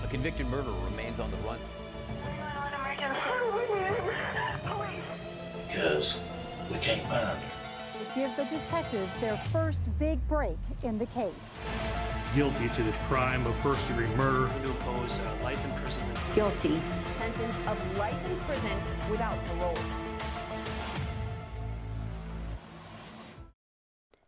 convicted murderer remains on the run. 911 emergency. Police. Because we can't find him. Give the detectives their first big break in the case. Guilty to the crime of first-degree murder. To impose life imprisonment. Guilty. Sentence of life in prison without parole.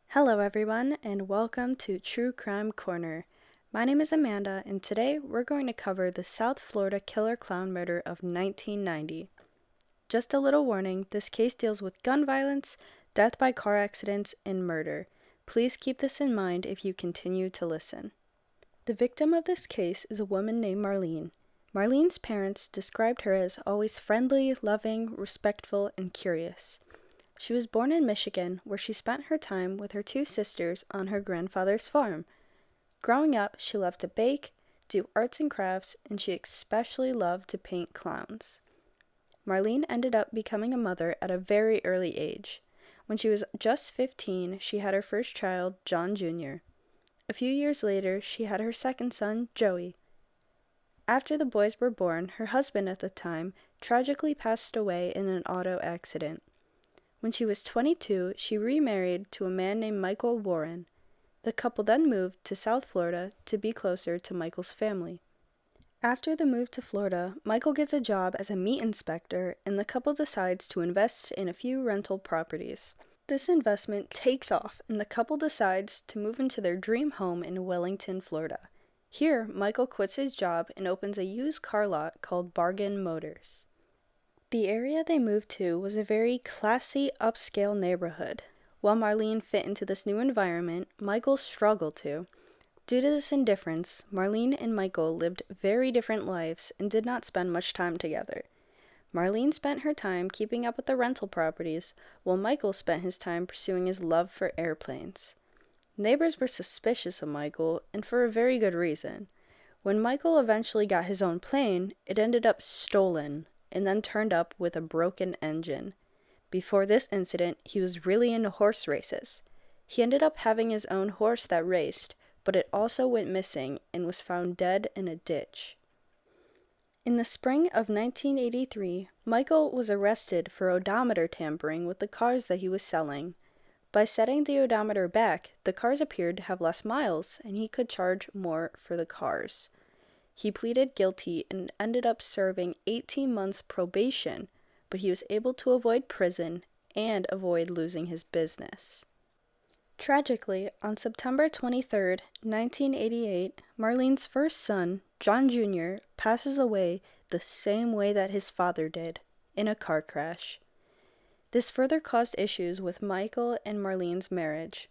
Hello everyone, and welcome to True Crime Corner. My name is Amanda, and today we're going to cover the South Florida killer clown murder of 1990. Just a little warning, this case deals with gun violence, death by car accidents, and murder. Please keep this in mind if you continue to listen. The victim of this case is a woman named Marlene. Marlene's parents described her as always friendly, loving, respectful, and curious. She was born in Michigan, where she spent her time with her two sisters on her grandfather's farm. Growing up, she loved to bake, do arts and crafts, and she especially loved to paint clowns. Marlene ended up becoming a mother at a very early age. When she was just 15, she had her first child, John Jr. A few years later, she had her second son, Joey. After the boys were born, her husband at the time tragically passed away in an auto accident. When she was 22, she remarried to a man named Michael Warren. The couple then moved to South Florida to be closer to Michael's family. After the move to Florida, Michael gets a job as a meat inspector, and the couple decides to invest in a few rental properties. This investment takes off, and the couple decides to move into their dream home in Wellington, Florida. Here, Michael quits his job and opens a used car lot called Bargain Motors. The area they moved to was a very classy, upscale neighborhood. While Marlene fit into this new environment, Michael struggled to. Due to this indifference, Marlene and Michael lived very different lives and did not spend much time together. Marlene spent her time keeping up with the rental properties, while Michael spent his time pursuing his love for airplanes. Neighbors were suspicious of Michael, and for a very good reason. When Michael eventually got his own plane, it ended up stolen, and then turned up with a broken engine. Before this incident, he was really into horse races. He ended up having his own horse that raced, but it also went missing and was found dead in a ditch. In the spring of 1983, Michael was arrested for odometer tampering with the cars that he was selling. By setting the odometer back, the cars appeared to have less miles, and he could charge more for the cars. He pleaded guilty and ended up serving 18 months probation, but he was able to avoid prison and avoid losing his business. Tragically, on September 23, 1988, Marlene's first son, John Jr., passes away the same way that his father did, in a car crash. This further caused issues with Michael and Marlene's marriage.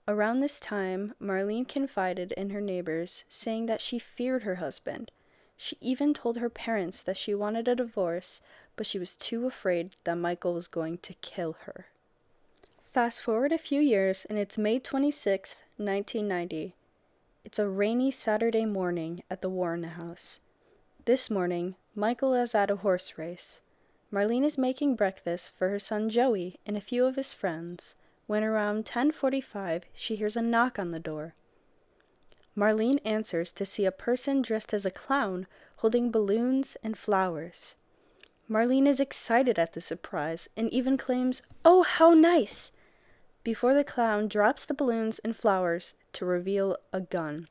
Around this time, Marlene confided in her neighbors, saying that she feared her husband. She even told her parents that she wanted a divorce, but she was too afraid that Michael was going to kill her. Fast forward a few years, and it's May 26, 1990. It's a rainy Saturday morning at the Warren house. This morning, Michael is at a horse race. Marlene is making breakfast for her son Joey and a few of his friends, when around 10:45 she hears a knock on the door. Marlene answers to see a person dressed as a clown holding balloons and flowers. Marlene is excited at the surprise and even claims, "Oh, how nice!" before the clown drops the balloons and flowers to reveal a gun.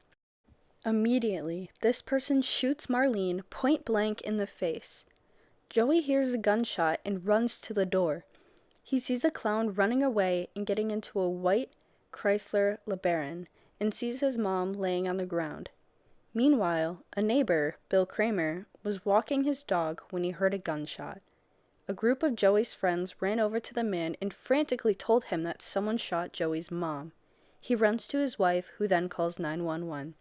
Immediately, this person shoots Marlene point blank in the face. Joey hears a gunshot and runs to the door. He sees a clown running away and getting into a white Chrysler LeBaron and sees his mom laying on the ground. Meanwhile, a neighbor, Bill Kramer, was walking his dog when he heard a gunshot. A group of Joey's friends ran over to the man and frantically told him that someone shot Joey's mom. He runs to his wife, who then calls 911.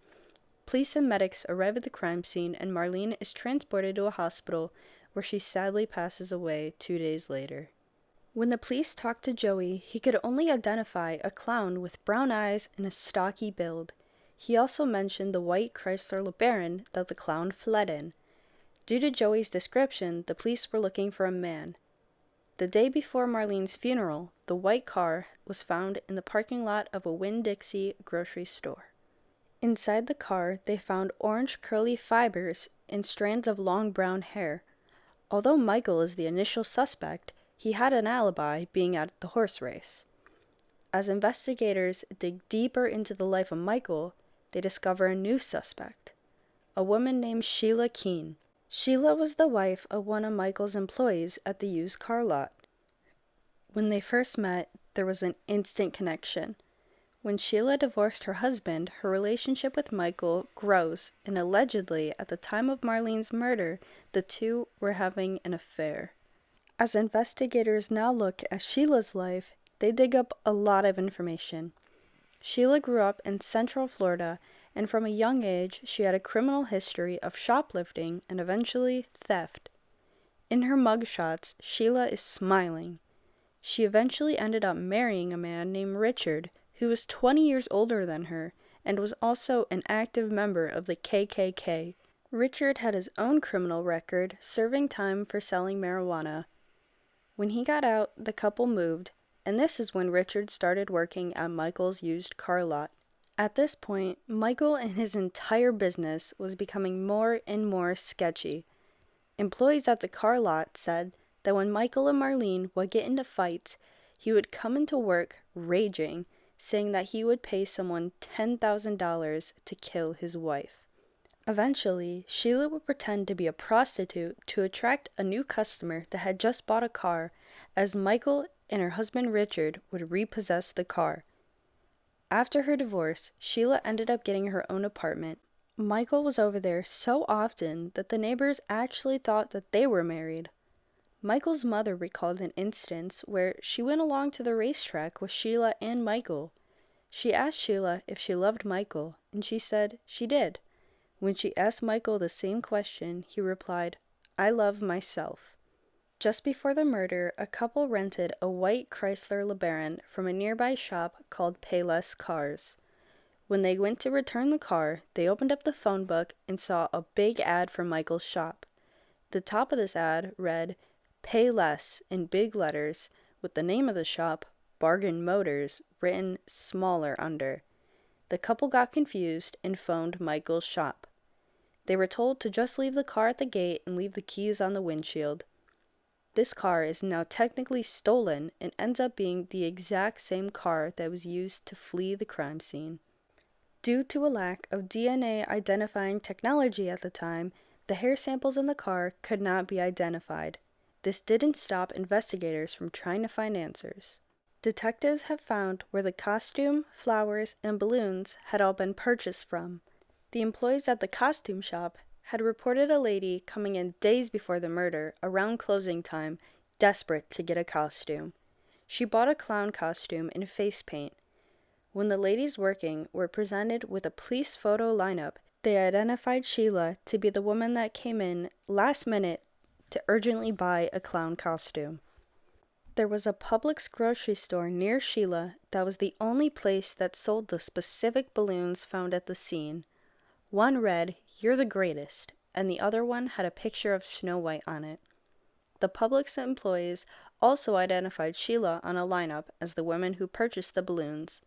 Police and medics arrive at the crime scene, and Marlene is transported to a hospital where she sadly passes away 2 days later. When the police talked to Joey, he could only identify a clown with brown eyes and a stocky build. He also mentioned the white Chrysler LeBaron that the clown fled in. Due to Joey's description, the police were looking for a man. The day before Marlene's funeral, the white car was found in the parking lot of a Winn-Dixie grocery store. Inside the car, they found orange curly fibers and strands of long brown hair. Although Michael is the initial suspect, he had an alibi being at the horse race. As investigators dig deeper into the life of Michael, they discover a new suspect, a woman named Sheila Keene. Sheila was the wife of one of Michael's employees at the used car lot. When they first met, there was an instant connection. When Sheila divorced her husband, her relationship with Michael grows, and allegedly, at the time of Marlene's murder, the two were having an affair. As investigators now look at Sheila's life, they dig up a lot of information. Sheila grew up in Central Florida, and from a young age, she had a criminal history of shoplifting and eventually theft. In her mugshots, Sheila is smiling. She eventually ended up marrying a man named Richard, who was 20 years older than her and was also an active member of the KKK. Richard had his own criminal record, serving time for selling marijuana. When he got out, the couple moved, and this is when Richard started working at Michael's used car lot. At this point, Michael and his entire business was becoming more and more sketchy. Employees at the car lot said that when Michael and Marlene would get into fights, he would come into work raging, saying that he would pay someone $10,000 to kill his wife. Eventually, Sheila would pretend to be a prostitute to attract a new customer that had just bought a car, as Michael and her husband Richard would repossess the car. After her divorce, Sheila ended up getting her own apartment. Michael was over there so often that the neighbors actually thought that they were married. Michael's mother recalled an instance where she went along to the racetrack with Sheila and Michael. She asked Sheila if she loved Michael, and she said she did. When she asked Michael the same question, he replied, "I love myself." Just before the murder, a couple rented a white Chrysler LeBaron from a nearby shop called Payless Cars. When they went to return the car, they opened up the phone book and saw a big ad for Michael's shop. The top of this ad read, "Pay less," in big letters, with the name of the shop, Bargain Motors, written smaller under. The couple got confused and phoned Michael's shop. They were told to just leave the car at the gate and leave the keys on the windshield. This car is now technically stolen and ends up being the exact same car that was used to flee the crime scene. Due to a lack of DNA identifying technology at the time, the hair samples in the car could not be identified. This didn't stop investigators from trying to find answers. Detectives have found where the costume, flowers, and balloons had all been purchased from. The employees at the costume shop had reported a lady coming in days before the murder, around closing time, desperate to get a costume. She bought a clown costume and face paint. When the ladies working were presented with a police photo lineup, they identified Sheila to be the woman that came in last minute to urgently buy a clown costume. There was a Publix grocery store near Sheila that was the only place that sold the specific balloons found at the scene. One read, "You're the greatest," and the other one had a picture of Snow White on it. The Publix employees also identified Sheila on a lineup as the woman who purchased the balloons,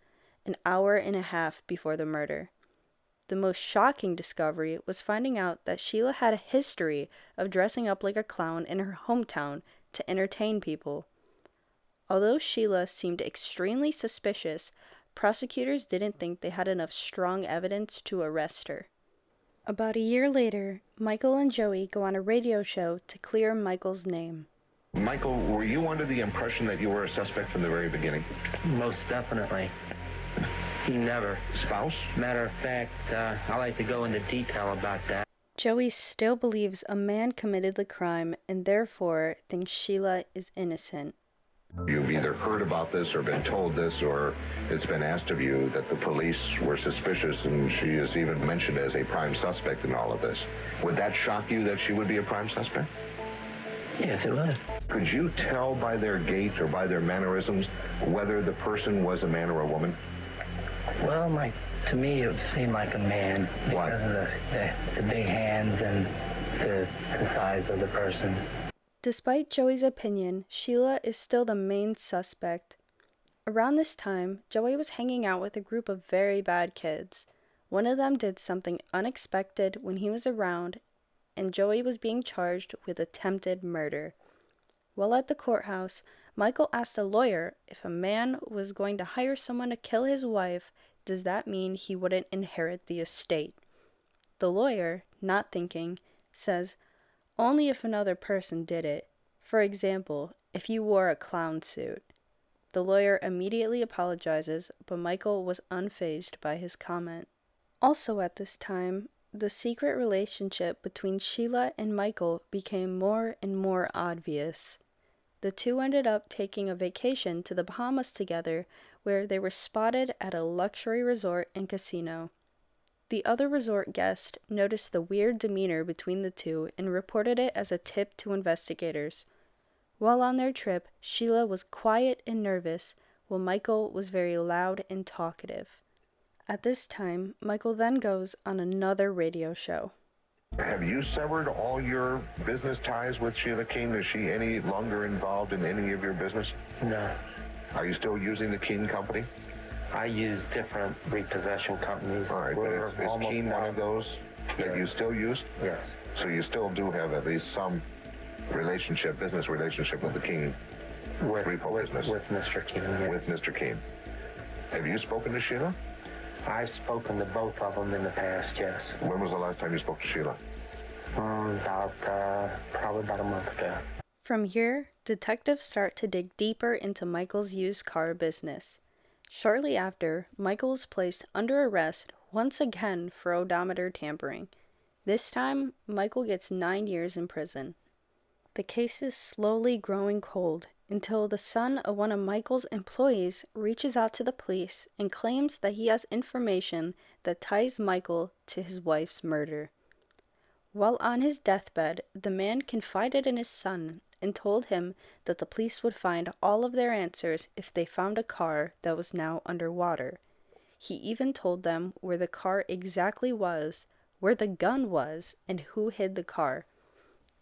an hour and a half before the murder. The most shocking discovery was finding out that Sheila had a history of dressing up like a clown in her hometown to entertain people. Although Sheila seemed extremely suspicious, prosecutors didn't think they had enough strong evidence to arrest her. About a year later, Michael and Joey go on a radio show to clear Michael's name. Michael, were you under the impression that you were a suspect from the very beginning? Most definitely. He never. Spouse? Matter of fact, I like to go into detail about that. Joey still believes a man committed the crime and therefore thinks Sheila is innocent. You've either heard about this or been told this, or it's been asked of you that the police were suspicious, and she is even mentioned as a prime suspect in all of this. Would that shock you that she would be a prime suspect? Yes, it was. Could you tell by their gait or by their mannerisms whether the person was a man or a woman? Well, to me, it seemed like a man Why? because of the big hands and the size of the person. Despite Joey's opinion, Sheila is still the main suspect. Around this time, Joey was hanging out with a group of very bad kids. One of them did something unexpected when he was around, and Joey was being charged with attempted murder. While at the courthouse, Michael asked a lawyer if a man was going to hire someone to kill his wife, does that mean he wouldn't inherit the estate? The lawyer, not thinking, says, only if another person did it. For example, if you wore a clown suit. The lawyer immediately apologizes, but Michael was unfazed by his comment. Also at this time, the secret relationship between Sheila and Michael became more and more obvious. The two ended up taking a vacation to the Bahamas together, where they were spotted at a luxury resort and casino. The other resort guest noticed the weird demeanor between the two and reported it as a tip to investigators. While on their trip, Sheila was quiet and nervous, while Michael was very loud and talkative. At this time, Michael then goes on another radio show. Have you severed all your business ties with Sheila Keene? Is she any longer involved in any of your business? No. Are you still using the Keene Company? I use different repossession companies. All right, but is Keene one of those that you still use? Yes. So you still do have at least some business relationship with the Keene repo business? With Mr. Keene, yes. With Mr. Keene. Have you spoken to Sheila? I've spoken to both of them in the past, yes. When was the last time you spoke to Sheila? Probably about a month ago. From here, detectives start to dig deeper into Michael's used car business. Shortly after, Michael was placed under arrest once again for odometer tampering. This time, Michael gets 9 years in prison. The case is slowly growing cold until the son of one of Michael's employees reaches out to the police and claims that he has information that ties Michael to his wife's murder. While on his deathbed, the man confided in his son and told him that the police would find all of their answers if they found a car that was now underwater. He even told them where the car exactly was, where the gun was, and who hid the car.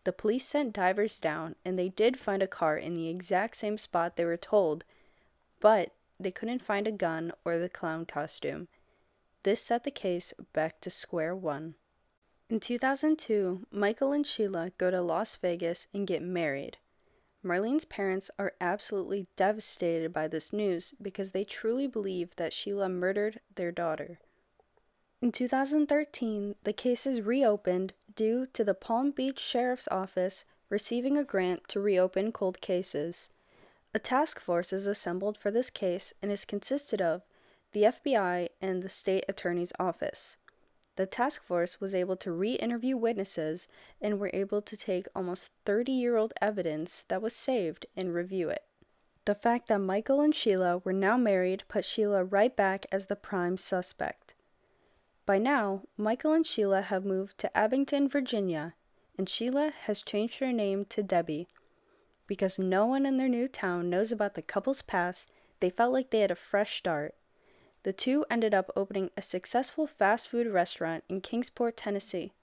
The police sent divers down, and they did find a car in the exact same spot they were told, but they couldn't find a gun or the clown costume. This set the case back to square one. In 2002, Michael and Sheila go to Las Vegas and get married. Marlene's parents are absolutely devastated by this news because they truly believe that Sheila murdered their daughter. In 2013, the case is reopened due to the Palm Beach Sheriff's Office receiving a grant to reopen cold cases. A task force is assembled for this case and is consisted of the FBI and the state attorney's office. The task force was able to re-interview witnesses and were able to take almost 30-year-old evidence that was saved and review it. The fact that Michael and Sheila were now married put Sheila right back as the prime suspect. By now, Michael and Sheila have moved to Abington, Virginia, and Sheila has changed her name to Debbie. Because no one in their new town knows about the couple's past, they felt like they had a fresh start. The two ended up opening a successful fast food restaurant in Kingsport, Tennessee.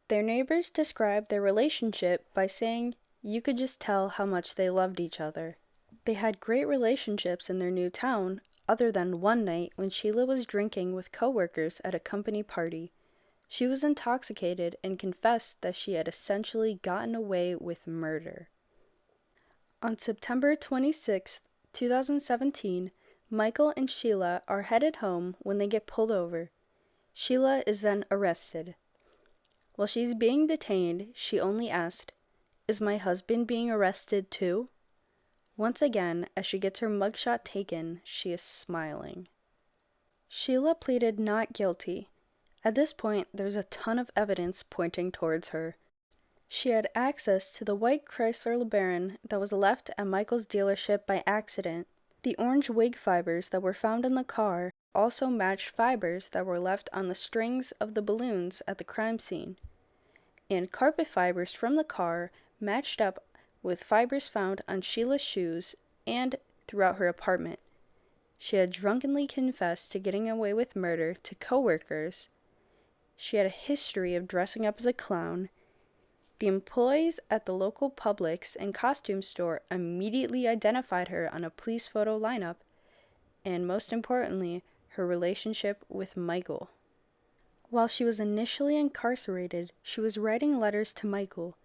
Their neighbors described their relationship by saying you could just tell how much they loved each other. They had great relationships in their new town, other than one night when Sheila was drinking with coworkers at a company party. She was intoxicated and confessed that she had essentially gotten away with murder. On September 26, 2017, Michael and Sheila are headed home when they get pulled over. Sheila is then arrested. While she's being detained, she only asked, "Is my husband being arrested too?" Once again, as she gets her mugshot taken, she is smiling. Sheila pleaded not guilty. At this point, there's a ton of evidence pointing towards her. She had access to the white Chrysler LeBaron that was left at Michael's dealership by accident. The orange wig fibers that were found in the car also matched fibers that were left on the strings of the balloons at the crime scene. And carpet fibers from the car matched up with fibers found on Sheila's shoes and throughout her apartment. She had drunkenly confessed to getting away with murder to coworkers. She had a history of dressing up as a clown. The employees at the local Publix and costume store immediately identified her on a police photo lineup, and most importantly, her relationship with Michael. While she was initially incarcerated, she was writing letters to Michael.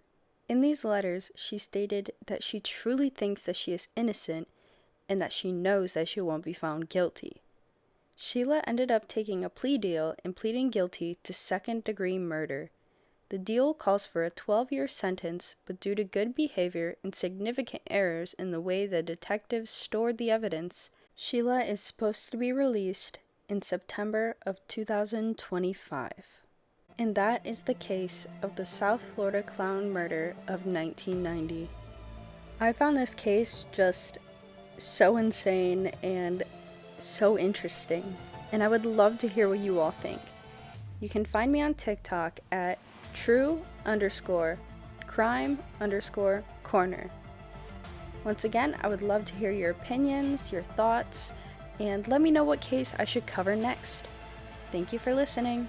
In these letters, she stated that she truly thinks that she is innocent and that she knows that she won't be found guilty. Sheila ended up taking a plea deal and pleading guilty to second-degree murder. The deal calls for a 12-year sentence, but due to good behavior and significant errors in the way the detectives stored the evidence, Sheila is supposed to be released in September of 2025. And that is the case of the South Florida clown murder of 1990. I found this case just so insane and so interesting, and I would love to hear what you all think. You can find me on TikTok at true_crime_corner. Once again, I would love to hear your opinions, your thoughts, and let me know what case I should cover next. Thank you for listening.